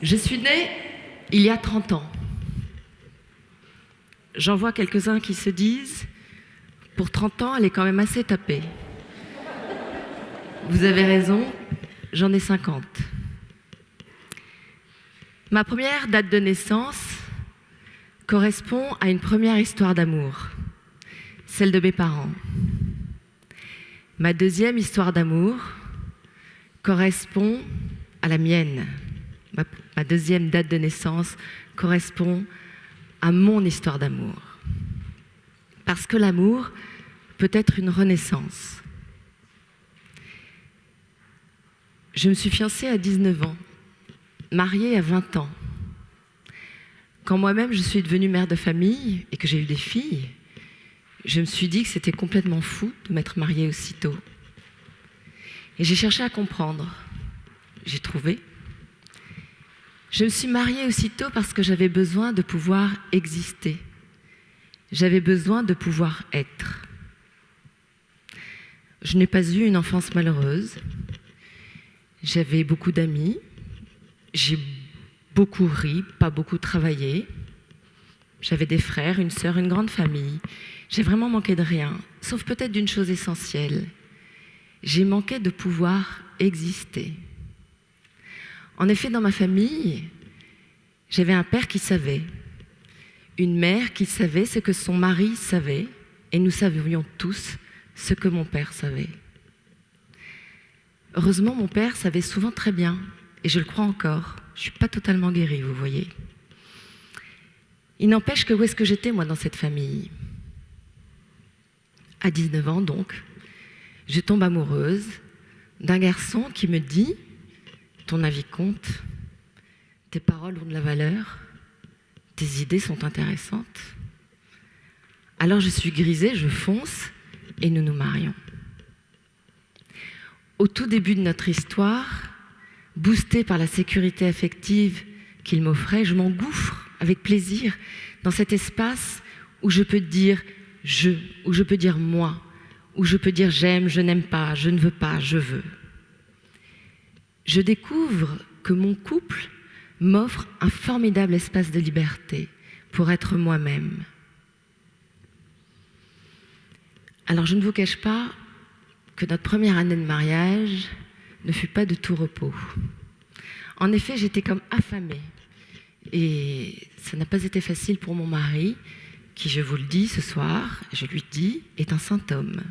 Je suis née il y a 30 ans. J'en vois quelques-uns qui se disent « Pour 30 ans, elle est quand même assez tapée. » Vous avez raison, j'en ai 50. Ma première date de naissance correspond à une première histoire d'amour, celle de mes parents. Ma deuxième histoire d'amour correspond à la mienne. Ma deuxième date de naissance correspond à mon histoire d'amour. Parce que l'amour peut être une renaissance. Je me suis fiancée à 19 ans, mariée à 20 ans. Quand moi-même je suis devenue mère de famille et que j'ai eu des filles, je me suis dit que c'était complètement fou de m'être mariée aussitôt. Et j'ai cherché à comprendre. J'ai trouvé. Je me suis mariée aussitôt parce que j'avais besoin de pouvoir exister. J'avais besoin de pouvoir être. Je n'ai pas eu une enfance malheureuse. J'avais beaucoup d'amis. J'ai beaucoup ri, pas beaucoup travaillé. J'avais des frères, une sœur, une grande famille. J'ai vraiment manqué de rien, sauf peut-être d'une chose essentielle. J'ai manqué de pouvoir exister. En effet, dans ma famille, j'avais un père qui savait, une mère qui savait ce que son mari savait, et nous savions tous ce que mon père savait. Heureusement, mon père savait souvent très bien, et je le crois encore. Je ne suis pas totalement guérie, vous voyez. Il n'empêche que où est-ce que j'étais, moi, dans cette famille ? À 19 ans, donc, je tombe amoureuse d'un garçon qui me dit « Ton avis compte, tes paroles ont de la valeur, tes idées sont intéressantes. » Alors je suis grisée, je fonce et nous nous marions. Au tout début de notre histoire, boostée par la sécurité affective qu'il m'offrait, je m'engouffre avec plaisir dans cet espace où je peux dire « je », où je peux dire « moi », où je peux dire « j'aime », « je n'aime pas »,« je ne veux pas »,« je veux ». Je découvre que mon couple m'offre un formidable espace de liberté pour être moi-même. Alors je ne vous cache pas que notre première année de mariage ne fut pas de tout repos. En effet, j'étais comme affamée. Et ça n'a pas été facile pour mon mari, qui, je vous le dis ce soir, je lui dis, est un saint homme.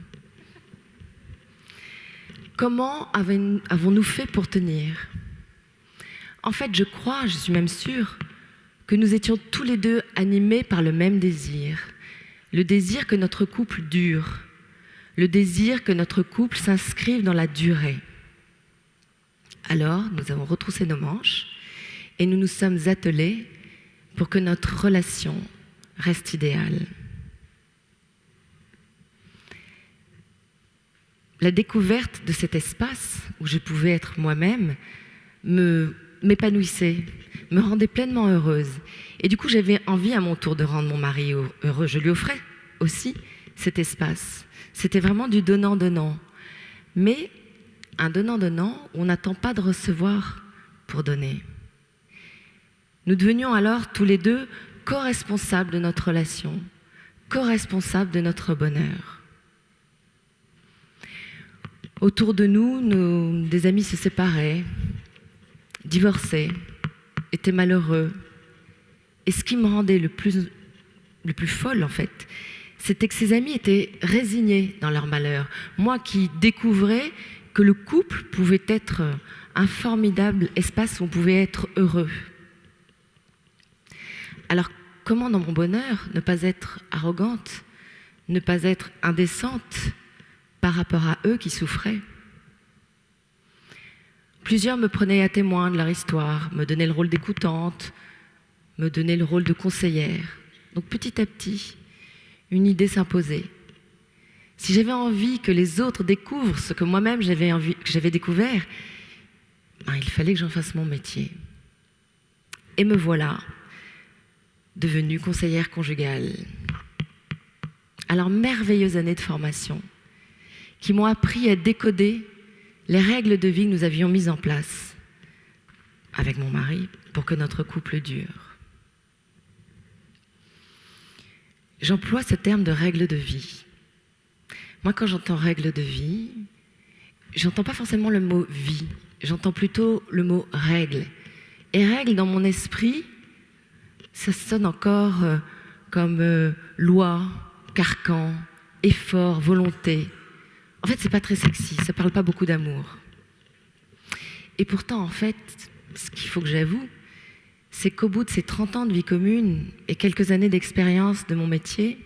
Comment avons-nous fait pour tenir ? En fait, je crois, je suis même sûre, que nous étions tous les deux animés par le même désir. Le désir que notre couple dure. Le désir que notre couple s'inscrive dans la durée. Alors, nous avons retroussé nos manches et nous nous sommes attelés pour que notre relation reste idéale. La découverte de cet espace où je pouvais être moi-même m'épanouissait, me rendait pleinement heureuse. Et du coup, j'avais envie à mon tour de rendre mon mari heureux. Je lui offrais aussi cet espace. C'était vraiment du donnant-donnant. Mais un donnant-donnant où on n'attend pas de recevoir pour donner. Nous devenions alors tous les deux co-responsables de notre relation, co-responsables de notre bonheur. Autour de nous, des amis se séparaient, divorçaient, étaient malheureux. Et ce qui me rendait le plus folle, en fait, c'était que ces amis étaient résignés dans leur malheur. Moi qui découvrais que le couple pouvait être un formidable espace où on pouvait être heureux. Alors, comment dans mon bonheur ne pas être arrogante, ne pas être indécente par rapport à eux qui souffraient ? Plusieurs me prenaient à témoin de leur histoire, me donnaient le rôle d'écoutante, me donnaient le rôle de conseillère. Donc petit à petit, une idée s'imposait. Si j'avais envie que les autres découvrent ce que moi-même j'avais découvert, il fallait que j'en fasse mon métier. Et me voilà, devenue conseillère conjugale. Alors, merveilleuse année de formation qui m'ont appris à décoder les règles de vie que nous avions mises en place. avec mon mari pour que notre couple dure. J'emploie ce terme de règle de vie. Moi, quand j'entends règle de vie, j'entends pas forcément le mot vie, j'entends plutôt le mot règle. Et règle, dans mon esprit, ça sonne encore comme loi, carcan, effort, volonté. En fait, c'est pas très sexy, ça parle pas beaucoup d'amour. Et pourtant, en fait, ce qu'il faut que j'avoue, c'est qu'au bout de ces 30 ans de vie commune et quelques années d'expérience de mon métier,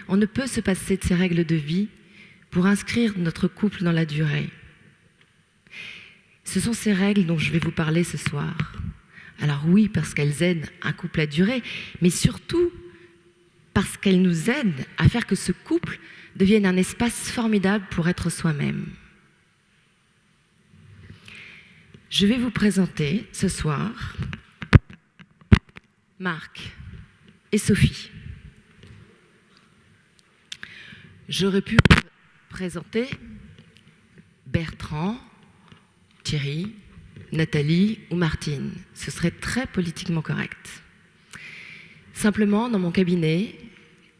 on ne peut se passer de ces règles de vie pour inscrire notre couple dans la durée. Ce sont ces règles dont je vais vous parler ce soir. Alors oui, parce qu'elles aident un couple à durer, mais surtout parce qu'elles nous aident à faire que ce couple devienne un espace formidable pour être soi-même. Je vais vous présenter ce soir Marc et Sophie. J'aurais pu vous présenter Bertrand, Thierry, Nathalie ou Martine. Ce serait très politiquement correct. Simplement, dans mon cabinet,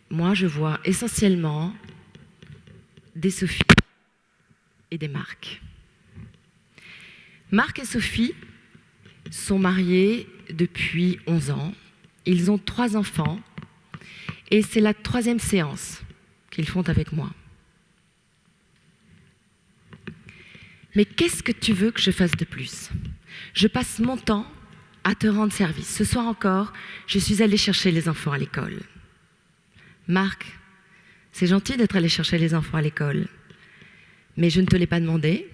moi, je vois essentiellement des Sophie et des Marc. Marc et Sophie sont mariés depuis 11 ans. Ils ont 3 enfants et c'est la 3e séance qu'ils font avec moi. Mais qu'est-ce que tu veux que je fasse de plus? Je passe mon temps à te rendre service. Ce soir encore, je suis allée chercher les enfants à l'école. Marc, c'est gentil d'être allé chercher les enfants à l'école, mais je ne te l'ai pas demandé.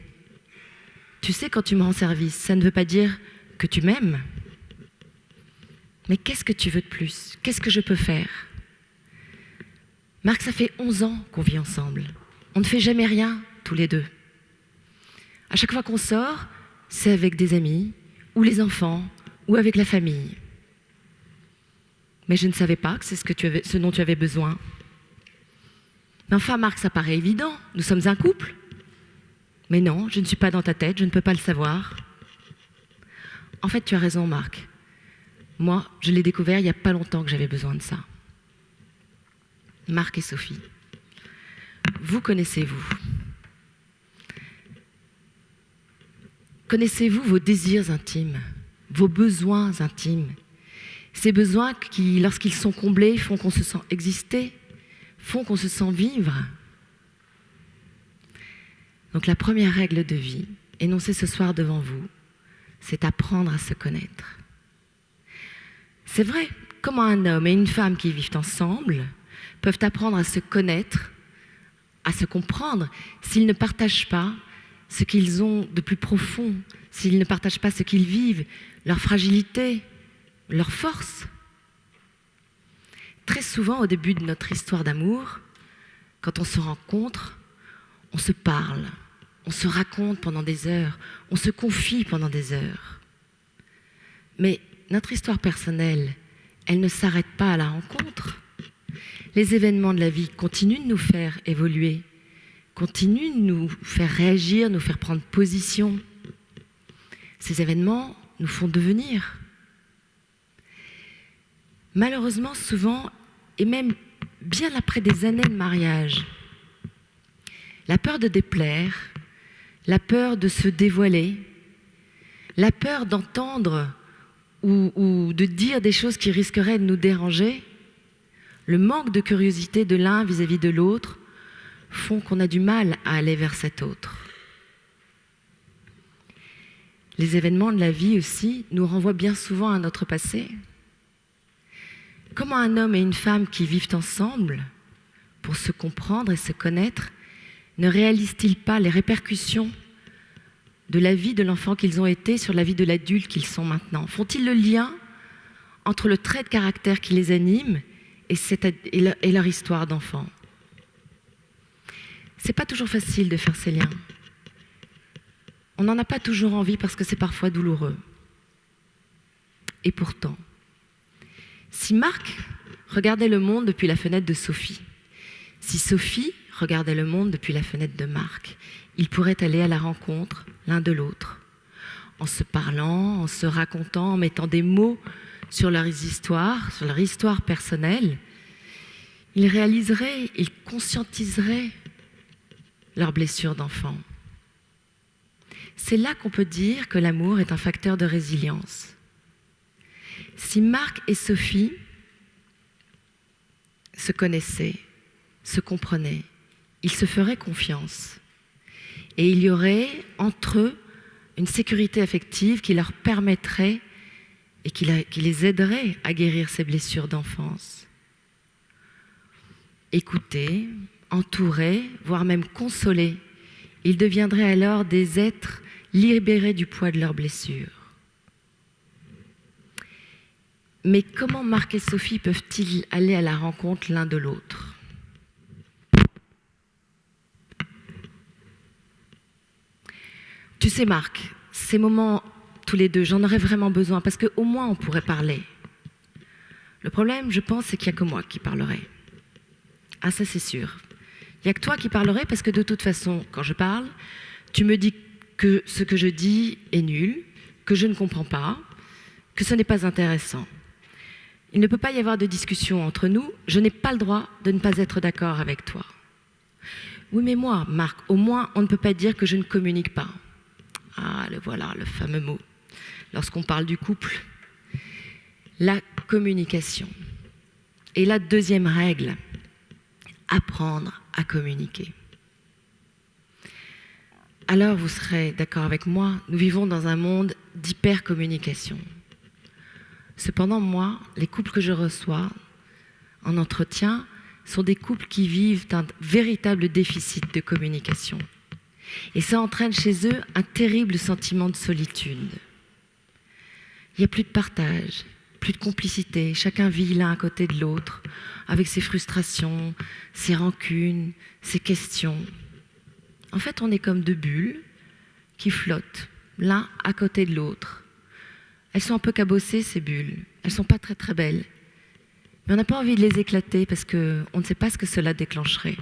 Tu sais, quand tu me rends service, ça ne veut pas dire que tu m'aimes. Mais qu'est-ce que tu veux de plus? Qu'est-ce que je peux faire? Marc, ça fait 11 ans qu'on vit ensemble. On ne fait jamais rien, tous les deux. À chaque fois qu'on sort, c'est avec des amis, ou les enfants, ou avec la famille. Mais je ne savais pas que c'est ce dont tu avais besoin. Mais enfin, Marc, ça paraît évident, nous sommes un couple. Mais non, je ne suis pas dans ta tête, je ne peux pas le savoir. En fait, tu as raison, Marc. Moi, je l'ai découvert il n'y a pas longtemps que j'avais besoin de ça. Marc et Sophie, vous connaissez-vous? Connaissez-vous vos désirs intimes, vos besoins intimes? Ces besoins qui, lorsqu'ils sont comblés, font qu'on se sent exister, font qu'on se sent vivre. Donc la première règle de vie, énoncée ce soir devant vous, c'est apprendre à se connaître. C'est vrai, comment un homme et une femme qui vivent ensemble peuvent apprendre à se connaître, à se comprendre, s'ils ne partagent pas ce qu'ils ont de plus profond, s'ils ne partagent pas ce qu'ils vivent, leur fragilité, leur force. Très souvent, au début de notre histoire d'amour, quand on se rencontre, on se parle, on se raconte pendant des heures, on se confie pendant des heures. Mais notre histoire personnelle, elle ne s'arrête pas à la rencontre. Les événements de la vie continuent de nous faire évoluer, continuent de nous faire réagir, nous faire prendre position. Ces événements nous font devenir. Malheureusement, souvent, et même bien après des années de mariage, la peur de déplaire, la peur de se dévoiler, la peur d'entendre ou de dire des choses qui risqueraient de nous déranger, le manque de curiosité de l'un vis-à-vis de l'autre font qu'on a du mal à aller vers cet autre. Les événements de la vie aussi nous renvoient bien souvent à notre passé. Comment un homme et une femme qui vivent ensemble, pour se comprendre et se connaître, ne réalisent-ils pas les répercussions de la vie de l'enfant qu'ils ont été sur la vie de l'adulte qu'ils sont maintenant? Font-ils le lien entre le trait de caractère qui les anime et leur histoire d'enfant? C'est pas toujours facile de faire ces liens. On n'en a pas toujours envie parce que c'est parfois douloureux. Et pourtant, si Marc regardait le monde depuis la fenêtre de Sophie, si Sophie regardait le monde depuis la fenêtre de Marc, ils pourraient aller à la rencontre l'un de l'autre, en se parlant, en se racontant, en mettant des mots sur leur histoire personnelle, ils réaliseraient, ils conscientiseraient leurs blessures d'enfant. C'est là qu'on peut dire que l'amour est un facteur de résilience. Si Marc et Sophie se connaissaient, se comprenaient, ils se feraient confiance. Et il y aurait entre eux une sécurité affective qui leur permettrait et qui les aiderait à guérir ces blessures d'enfance. Écouter, entourer, voire même consoler, ils deviendraient alors des êtres libérés du poids de leurs blessures. Mais comment Marc et Sophie peuvent-ils aller à la rencontre l'un de l'autre ? Tu sais Marc, ces moments tous les deux, j'en aurais vraiment besoin parce qu'au moins on pourrait parler. Le problème, je pense, c'est qu'il n'y a que moi qui parlerai. Ah ça c'est sûr. Il n'y a que toi qui parlerai parce que de toute façon, quand je parle, tu me dis que ce que je dis est nul, que je ne comprends pas, que ce n'est pas intéressant. Il ne peut pas y avoir de discussion entre nous, je n'ai pas le droit de ne pas être d'accord avec toi. Oui, mais moi, Marc, au moins, on ne peut pas dire que je ne communique pas. Ah, le voilà, le fameux mot. Lorsqu'on parle du couple, la communication. Et la deuxième règle, apprendre à communiquer. Alors, vous serez d'accord avec moi, nous vivons dans un monde d'hypercommunication. Cependant, moi, les couples que je reçois en entretien sont des couples qui vivent un véritable déficit de communication. Et ça entraîne chez eux un terrible sentiment de solitude. Il n'y a plus de partage, plus de complicité. Chacun vit l'un à côté de l'autre, avec ses frustrations, ses rancunes, ses questions. En fait, on est comme deux bulles qui flottent, l'un à côté de l'autre. Elles sont un peu cabossées, ces bulles. Elles ne sont pas très très belles. Mais on n'a pas envie de les éclater parce qu'on ne sait pas ce que cela déclencherait.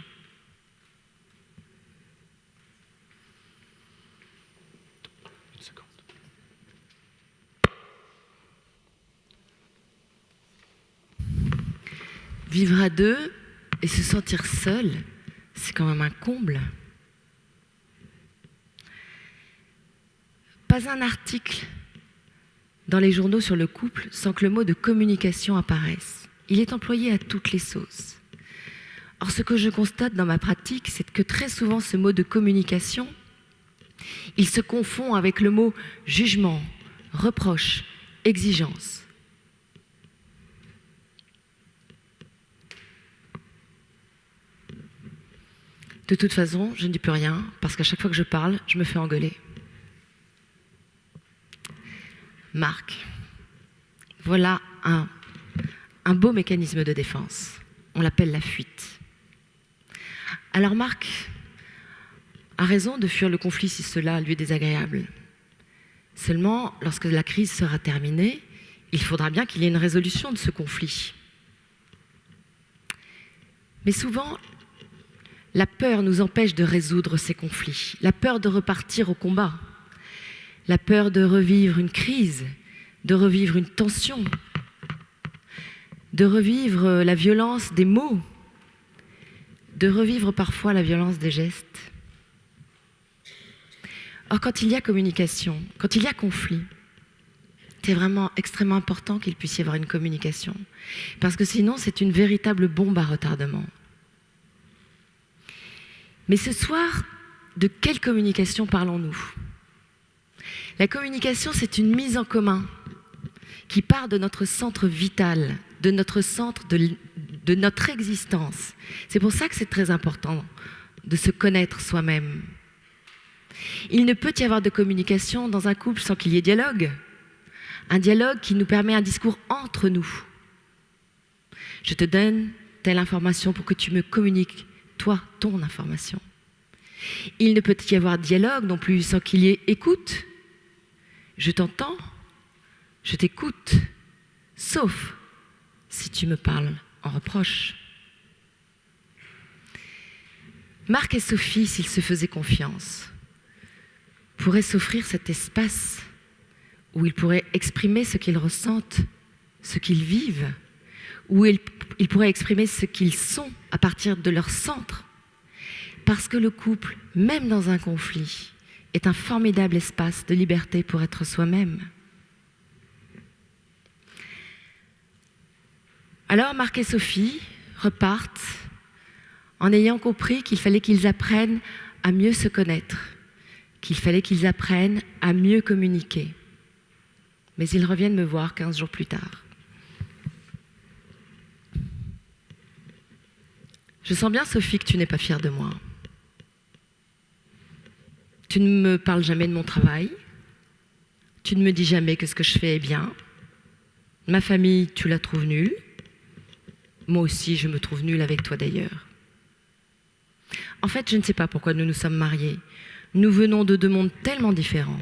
Vivre à deux et se sentir seul, c'est quand même un comble. Pas un article dans les journaux sur le couple sans que le mot de communication apparaisse. Il est employé à toutes les sauces. Or, ce que je constate dans ma pratique, c'est que très souvent, ce mot de communication, il se confond avec le mot jugement, reproche, exigence. De toute façon, je ne dis plus rien, parce qu'à chaque fois que je parle, je me fais engueuler. Marc, voilà un beau mécanisme de défense. On l'appelle la fuite. Alors Marc a raison de fuir le conflit si cela lui est désagréable. Seulement, lorsque la crise sera terminée, il faudra bien qu'il y ait une résolution de ce conflit. Mais souvent, la peur nous empêche de résoudre ces conflits, la peur de repartir au combat, la peur de revivre une crise, de revivre une tension, de revivre la violence des mots, de revivre parfois la violence des gestes. Or, quand il y a communication, quand il y a conflit, c'est vraiment extrêmement important qu'il puisse y avoir une communication, parce que sinon, c'est une véritable bombe à retardement. Mais ce soir, de quelle communication parlons-nous ? La communication, c'est une mise en commun qui part de notre centre vital, de notre centre de notre existence. C'est pour ça que c'est très important de se connaître soi-même. Il ne peut y avoir de communication dans un couple sans qu'il y ait dialogue. Un dialogue qui nous permet un discours entre nous. Je te donne telle information pour que tu me communiques toi, ton information. Il ne peut y avoir dialogue non plus sans qu'il y ait écoute. Je t'entends, je t'écoute, sauf si tu me parles en reproche. Marc et Sophie, s'ils se faisaient confiance, pourraient s'offrir cet espace où ils pourraient exprimer ce qu'ils ressentent, ce qu'ils vivent, où ils pourraient exprimer ce qu'ils sont à partir de leur centre. Parce que le couple, même dans un conflit, est un formidable espace de liberté pour être soi-même. Alors Marc et Sophie repartent en ayant compris qu'il fallait qu'ils apprennent à mieux se connaître, qu'il fallait qu'ils apprennent à mieux communiquer. Mais ils reviennent me voir 15 jours plus tard. Je sens bien, Sophie, que tu n'es pas fière de moi. Tu ne me parles jamais de mon travail. Tu ne me dis jamais que ce que je fais est bien. Ma famille, tu la trouves nulle. Moi aussi, je me trouve nulle avec toi d'ailleurs. En fait, je ne sais pas pourquoi nous nous sommes mariés. Nous venons de deux mondes tellement différents.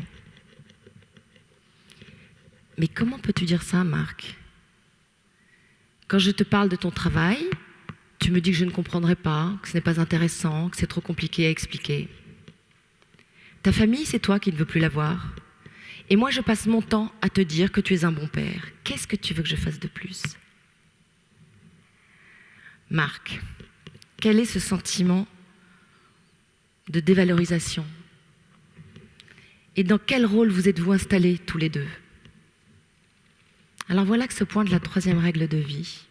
Mais comment peux-tu dire ça, Marc? Quand je te parle de ton travail, tu me dis que je ne comprendrai pas, que ce n'est pas intéressant, que c'est trop compliqué à expliquer. Ta famille, c'est toi qui ne veux plus la voir. Et moi, je passe mon temps à te dire que tu es un bon père. Qu'est-ce que tu veux que je fasse de plus? Marc, quel est ce sentiment de dévalorisation? Et dans quel rôle vous êtes-vous installés tous les deux? Alors voilà que se pointe la troisième règle de vie.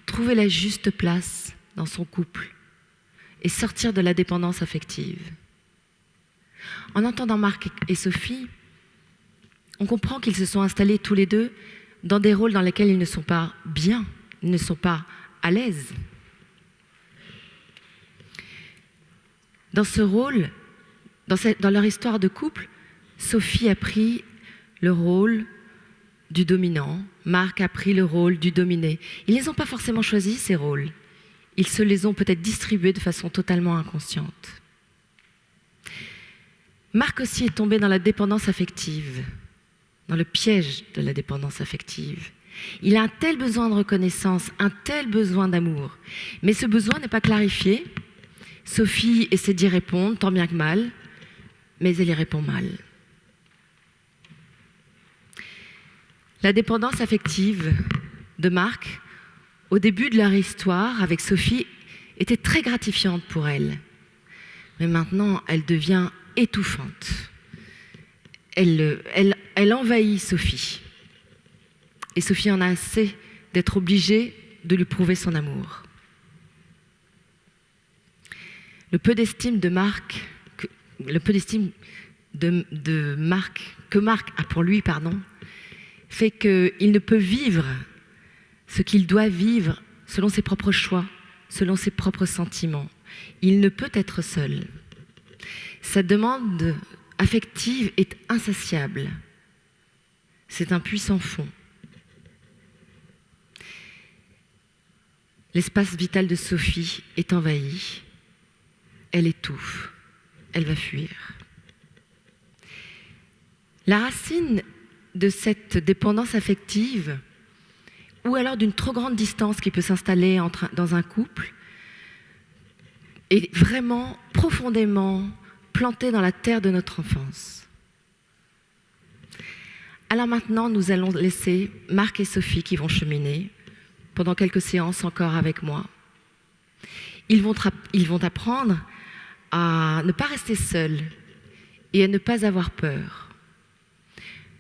Trouver la juste place dans son couple et sortir de la dépendance affective. En entendant Marc et Sophie, on comprend qu'ils se sont installés tous les deux dans des rôles dans lesquels ils ne sont pas bien, ils ne sont pas à l'aise. Dans ce rôle, dans leur histoire de couple, Sophie a pris le rôle du dominant, Marc a pris le rôle du dominé. Ils ne les ont pas forcément choisis, ces rôles. Ils se les ont peut-être distribués de façon totalement inconsciente. Marc aussi est tombé dans la dépendance affective, dans le piège de la dépendance affective. Il a un tel besoin de reconnaissance, un tel besoin d'amour. Mais ce besoin n'est pas clarifié. Sophie essaie d'y répondre, tant bien que mal, mais elle y répond mal. La dépendance affective de Marc, au début de leur histoire avec Sophie, était très gratifiante pour elle. Mais maintenant, elle devient étouffante. Elle envahit Sophie. Et Sophie en a assez d'être obligée de lui prouver son amour. Le peu d'estime de Marc, que Marc a pour lui, fait qu'il ne peut vivre ce qu'il doit vivre selon ses propres choix, selon ses propres sentiments. Il ne peut être seul. Sa demande affective est insatiable. C'est un puits sans fond. L'espace vital de Sophie est envahi. Elle étouffe. Elle va fuir. La racine de cette dépendance affective, ou alors d'une trop grande distance qui peut s'installer dans un couple, est vraiment profondément plantée dans la terre de notre enfance. Alors maintenant, nous allons laisser Marc et Sophie qui vont cheminer pendant quelques séances encore avec moi. Ils vont apprendre à ne pas rester seuls et à ne pas avoir peur.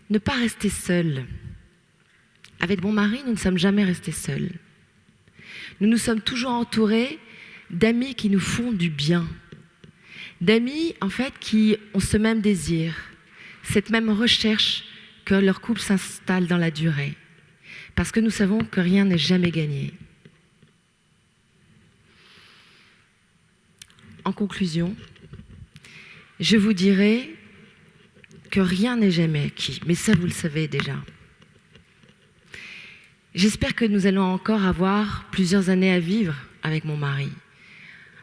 Ne pas rester seuls. Avec mon mari, nous ne sommes jamais restés seuls. Nous nous sommes toujours entourés d'amis qui nous font du bien. D'amis, en fait, qui ont ce même désir, cette même recherche que leur couple s'installe dans la durée. Parce que nous savons que rien n'est jamais gagné. En conclusion, je vous dirai que rien n'est jamais acquis, mais ça vous le savez déjà. J'espère que nous allons encore avoir plusieurs années à vivre avec mon mari,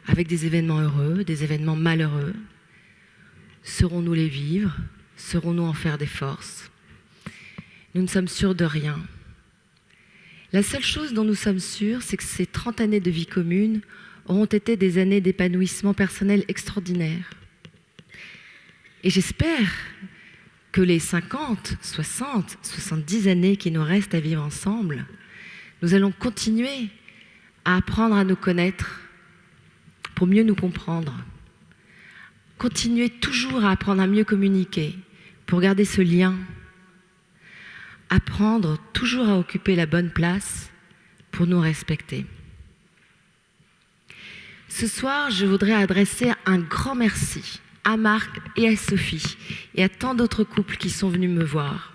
avec des événements heureux, des événements malheureux. Saurons-nous les vivre? Saurons-nous en faire des forces? Nous ne sommes sûrs de rien. La seule chose dont nous sommes sûrs, c'est que ces 30 années de vie commune auront été des années d'épanouissement personnel extraordinaires. Et j'espère que les 50, 60, 70 années qui nous restent à vivre ensemble, nous allons continuer à apprendre à nous connaître pour mieux nous comprendre. Continuer toujours à apprendre à mieux communiquer pour garder ce lien. Apprendre toujours à occuper la bonne place pour nous respecter. Ce soir, je voudrais adresser un grand merci à Marc et à Sophie et à tant d'autres couples qui sont venus me voir,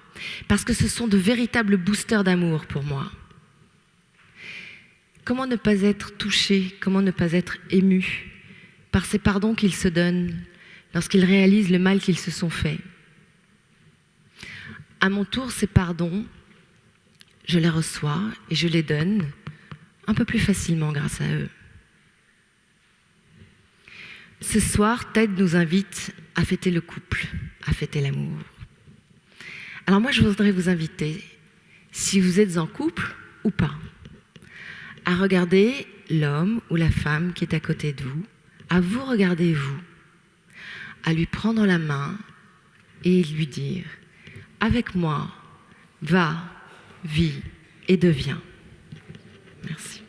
parce que ce sont de véritables boosters d'amour pour moi. Comment ne pas être touché, comment ne pas être ému par ces pardons qu'ils se donnent lorsqu'ils réalisent le mal qu'ils se sont fait. À mon tour, ces pardons, je les reçois et je les donne un peu plus facilement grâce à eux. Ce soir, Ted nous invite à fêter le couple, à fêter l'amour. Alors moi, je voudrais vous inviter, si vous êtes en couple ou pas, à regarder l'homme ou la femme qui est à côté de vous, à vous regarder vous, à lui prendre la main et lui dire « Avec moi, va, vis et deviens ». Merci.